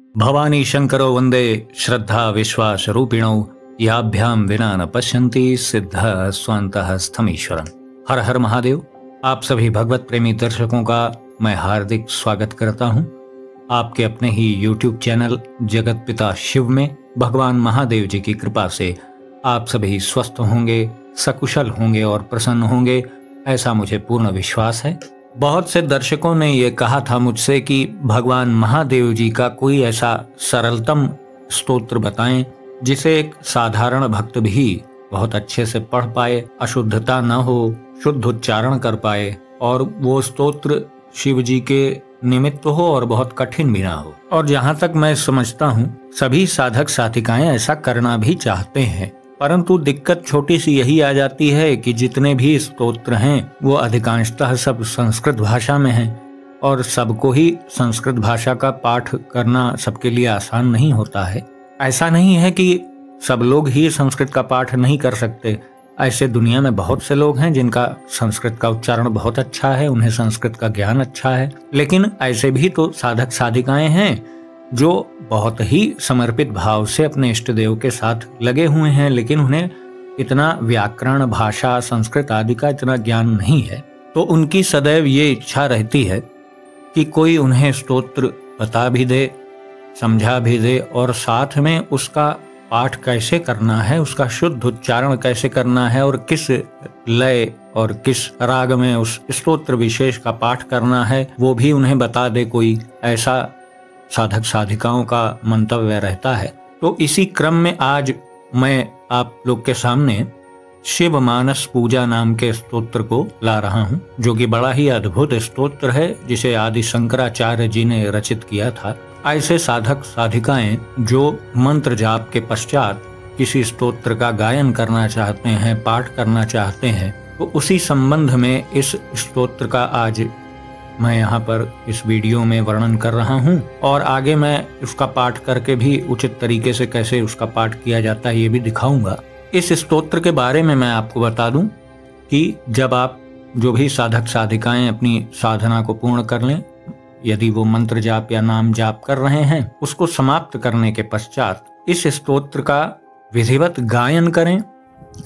भवानी शंकरो वंदे श्रद्धा विश्वास रूपिणौ याभ्याम विना न पश्यन्ति सिद्ध स्वांतः स्थमीश्वरम्। हर हर महादेव। आप सभी भगवत प्रेमी दर्शकों का मैं हार्दिक स्वागत करता हूं आपके अपने ही YouTube चैनल जगत पिता शिव में। भगवान महादेव जी की कृपा से आप सभी स्वस्थ होंगे, सकुशल होंगे और प्रसन्न होंगे, ऐसा मुझे पूर्ण विश्वास है। बहुत से दर्शकों ने ये कहा था मुझसे कि भगवान महादेव जी का कोई ऐसा सरलतम स्तोत्र बताएं जिसे एक साधारण भक्त भी बहुत अच्छे से पढ़ पाए, अशुद्धता न हो, शुद्ध उच्चारण कर पाए और वो स्तोत्र शिव जी के निमित्त हो और बहुत कठिन भी ना हो। और जहाँ तक मैं समझता हूँ सभी साधक साधिकाएं ऐसा करना भी चाहते हैं, परंतु दिक्कत छोटी सी यही आ जाती है कि जितने भी स्तोत्र हैं वो अधिकांशतः सब संस्कृत भाषा में हैं और सबको ही संस्कृत भाषा का पाठ करना सबके लिए आसान नहीं होता है। ऐसा नहीं है कि सब लोग ही संस्कृत का पाठ नहीं कर सकते। ऐसे दुनिया में बहुत से लोग हैं जिनका संस्कृत का उच्चारण बहुत अच्छा है, उन्हें संस्कृत का ज्ञान अच्छा है, लेकिन ऐसे भी तो साधक साधिकाएं हैं जो बहुत ही समर्पित भाव से अपने इष्ट देव के साथ लगे हुए हैं, लेकिन उन्हें इतना व्याकरण, भाषा, संस्कृत आदि का इतना ज्ञान नहीं है। तो उनकी सदैव ये इच्छा रहती है कि कोई उन्हें स्तोत्र बता भी दे, समझा भी दे और साथ में उसका पाठ कैसे करना है, उसका शुद्ध उच्चारण कैसे करना है और किस लय और किस राग में उस स्तोत्र विशेष का पाठ करना है वो भी उन्हें बता दे कोई, ऐसा साधक साधिकाओं का मंतव्य रहता है। तो इसी क्रम में आज मैं आप लोग के सामने शिव मानस पूजा नाम के स्तोत्र को ला रहा हूँ, जो कि बड़ा ही अद्भुत स्तोत्र है जिसे आदि शंकराचार्य जी ने रचित किया था। ऐसे साधक साधिकाएं जो मंत्र जाप के पश्चात किसी स्तोत्र का गायन करना चाहते हैं, पाठ करना चाहते हैं, तो उसी संबंध में इस स्तोत्र का आज मैं यहाँ पर इस वीडियो में वर्णन कर रहा हूँ और आगे मैं उसका पाठ करके भी उचित तरीके से कैसे उसका पाठ किया जाता है ये भी दिखाऊंगा। इस स्तोत्र के बारे में मैं आपको बता दूं कि जब आप जो भी साधक साधिकाएं अपनी साधना को पूर्ण कर लें, यदि वो मंत्र जाप या नाम जाप कर रहे हैं, उसको समाप्त करने के पश्चात इस स्तोत्र का विधिवत गायन करें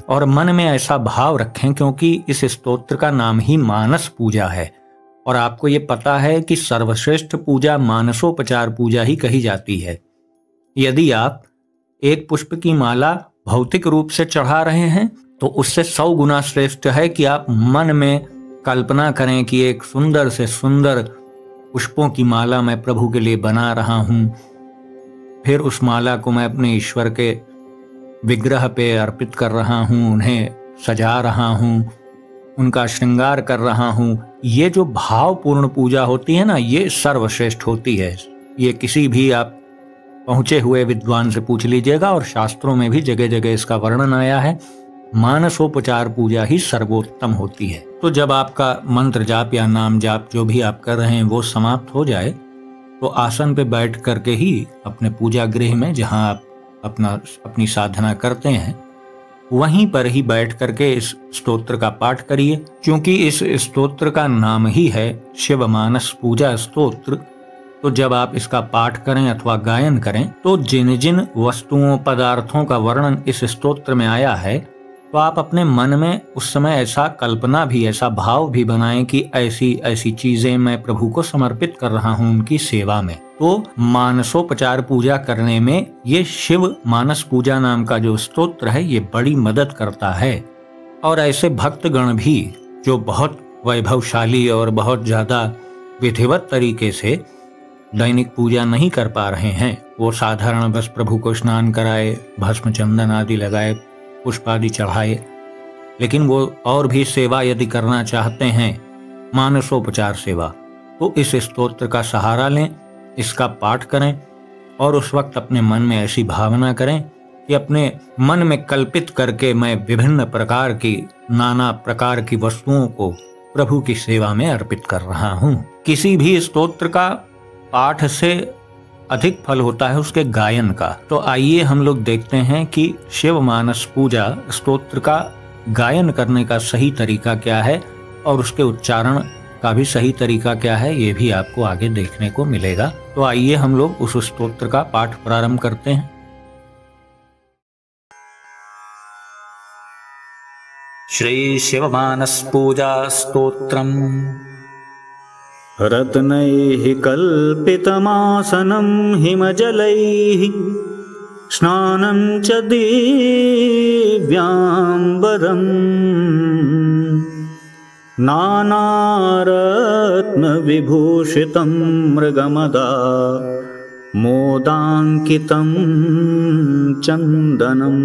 और मन में ऐसा भाव रखें, क्योंकि इस स्तोत्र का नाम ही मानस पूजा है और आपको ये पता है कि सर्वश्रेष्ठ पूजा मानसोपचार पूजा ही कही जाती है। यदि आप एक पुष्प की माला भौतिक रूप से चढ़ा रहे हैं तो उससे 100 गुना श्रेष्ठ है कि आप मन में कल्पना करें कि एक सुंदर से सुंदर पुष्पों की माला मैं प्रभु के लिए बना रहा हूँ, फिर उस माला को मैं अपने ईश्वर के विग्रह पे अर्पित कर रहा हूँ, उन्हें सजा रहा हूँ, उनका श्रृंगार कर रहा हूँ। ये जो भावपूर्ण पूजा होती है ना, ये सर्वश्रेष्ठ होती है। ये किसी भी आप पहुंचे हुए विद्वान से पूछ लीजिएगा और शास्त्रों में भी जगह जगह इसका वर्णन आया है। मानसोपचार पूजा ही सर्वोत्तम होती है। तो जब आपका मंत्र जाप या नाम जाप जो भी आप कर रहे हैं वो समाप्त हो जाए तो आसन पे बैठ करके ही अपने पूजा गृह में, जहाँ आप अपनी साधना करते हैं, वहीं पर ही बैठ करके इस स्तोत्र का पाठ करिए। क्योंकि इस स्तोत्र का नाम ही है शिव मानस पूजा स्तोत्र, तो जब आप इसका पाठ करें अथवा गायन करें तो जिन जिन वस्तुओं पदार्थों का वर्णन इस स्तोत्र में आया है तो आप अपने मन में उस समय ऐसा कल्पना भी, ऐसा भाव भी बनाएं कि ऐसी ऐसी चीजें मैं प्रभु को समर्पित कर रहा हूँ उनकी सेवा में। तो मानसोपचार पूजा करने में ये शिव मानस पूजा नाम का जो स्तोत्र है ये बड़ी मदद करता है। और ऐसे भक्तगण भी जो बहुत वैभवशाली और बहुत ज्यादा विधिवत तरीके से दैनिक पूजा नहीं कर पा रहे हैं, वो साधारण बस प्रभु को स्नान कराए, भस्म चंदन आदि लगाए, पुष्प आदि चढ़ाए, लेकिन वो और भी सेवा यदि करना चाहते हैं, मानसोपचार सेवा, तो इस स्तोत्र का सहारा लें, इसका पाठ करें और उस वक्त अपने मन में ऐसी भावना करें कि अपने मन में कल्पित करके मैं विभिन्न प्रकार की, नाना प्रकार की वस्तुओं को प्रभु की सेवा में अर्पित कर रहा हूँ। किसी भी स्तोत्र का पाठ से अधिक फल होता है उसके गायन का। तो आइए हम लोग देखते हैं कि शिव मानस पूजा स्तोत्र का गायन करने का सही तरीका क्या है और उसके उच्चारण का भी सही तरीका क्या है ये भी आपको आगे देखने को मिलेगा। तो आइए हम लोग उस स्तोत्र का पाठ प्रारंभ करते हैं। श्री शिवमानस पूजा स्तोत्रम्। रत्नैः कल्पितमासनं हिमजलैः स्नानं च दिव्याम्बरम् नानारत्नविभूषितं मृगमदा मोदाङ्कितं चन्दनम्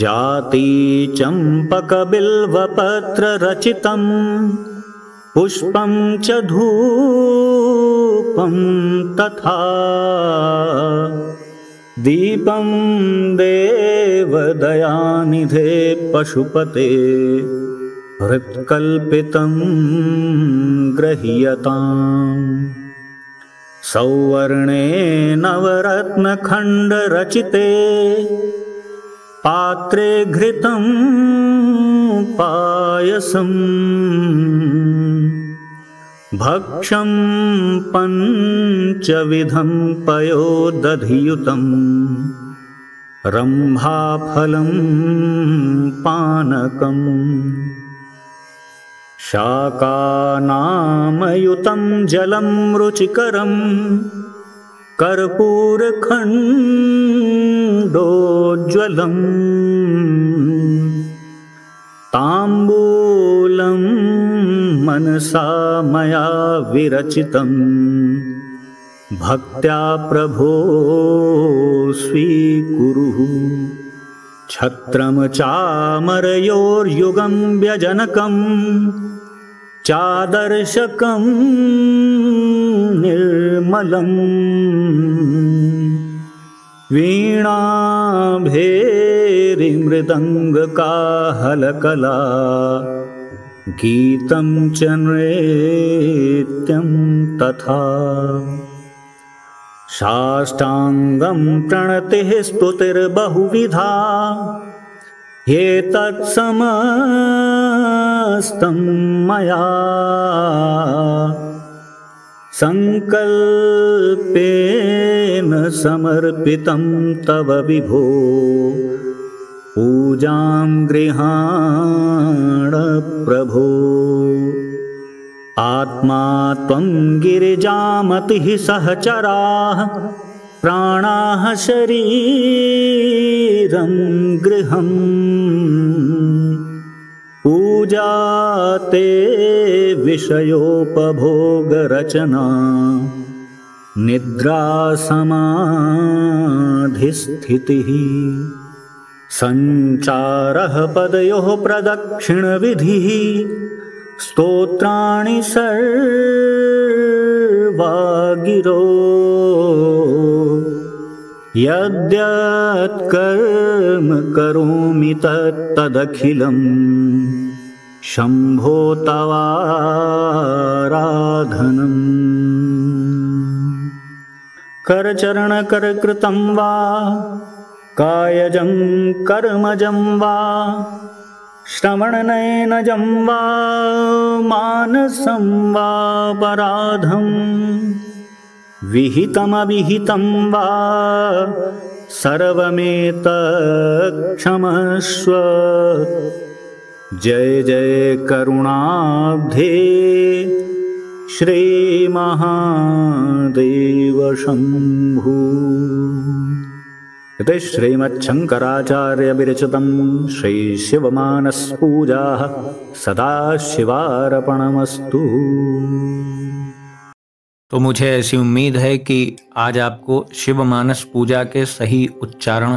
जाति चम्पकबिल्वपत्ररचितं पुष्पं च धूपं तथा दीपं देवदयानिधे पशुपते हृत्कल्पितं गृह्यताम् सौवर्णे नवरत्नखण्डरचिते पात्रे घृतं पायसम् भक्षं पञ्चविधं पयोदधियुतं रम्भाफलं पानकम् शाकानामयुतं जलं रुचिकरं कर्पूरखण्डोज्ज्वलम् ताम्बूलं मनसा मया विरचितं भक्त्या प्रभो स्वीकुरु छत्रं चामरयोर्युगं व्यजनकं चादर्शकं निर्मलम् वीणाभेरिमृदङ्गकाहलकला गीतं च नृत्यं तथा साष्टाङ्गं प्रणतिः स्तुतिर्बहुविधा ह्येतत्समस्तं मया संकल्पेन समर्पितं तव विभो पूजां गृहाण प्रभो आत्मा त्वं गिरिजामतिः सहचराः प्राणाः शरीरं गृहम् पूजा ते विषयोपभोगरचना निद्रा समाधिस्थितिः सञ्चारः पदयोः प्रदक्षिणविधिः स्तोत्राणि सर्वा गिरो यद्यत्कर्म करोमि तदखिलं शम्भो तवाराधनम् करचरणकरकृतं वा कायजं कर्मजं वा श्रवणनयनजं वा मानसं वा पराधं विहितमविहितं वा सर्वमेतत्क्षमस्व जय जय करुणाब्धे श्री महादेव शंभु। इति श्रीमच्छंकराचार्य विरचितं श्री शिवमानस पूजा सदाशिवार्पणमस्तु। तो मुझे ऐसी उम्मीद है कि आज आपको शिवमानस पूजा के सही उच्चारण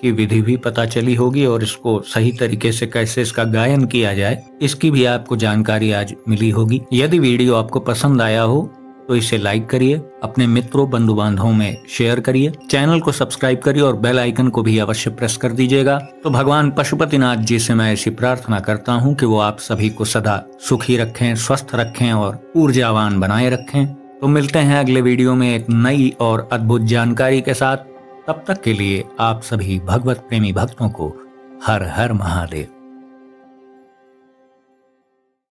की विधि भी पता चली होगी और इसको सही तरीके से कैसे इसका गायन किया जाए इसकी भी आपको जानकारी आज मिली होगी। यदि वीडियो आपको पसंद आया हो तो इसे लाइक करिए, अपने मित्रों बंधु बांधवों में शेयर करिए, चैनल को सब्सक्राइब करिए और बेल आइकन को भी अवश्य प्रेस कर दीजिएगा। तो भगवान पशुपतिनाथ जी से मैं ऐसी प्रार्थना करता हूँ कि वो आप सभी को सदा सुखी रखें, स्वस्थ रखें और ऊर्जावान बनाए रखें। तो मिलते हैं अगले वीडियो में एक नई और अद्भुत जानकारी के साथ। तब तक के लिए आप सभी भगवत प्रेमी भक्तों को हर हर महादेव।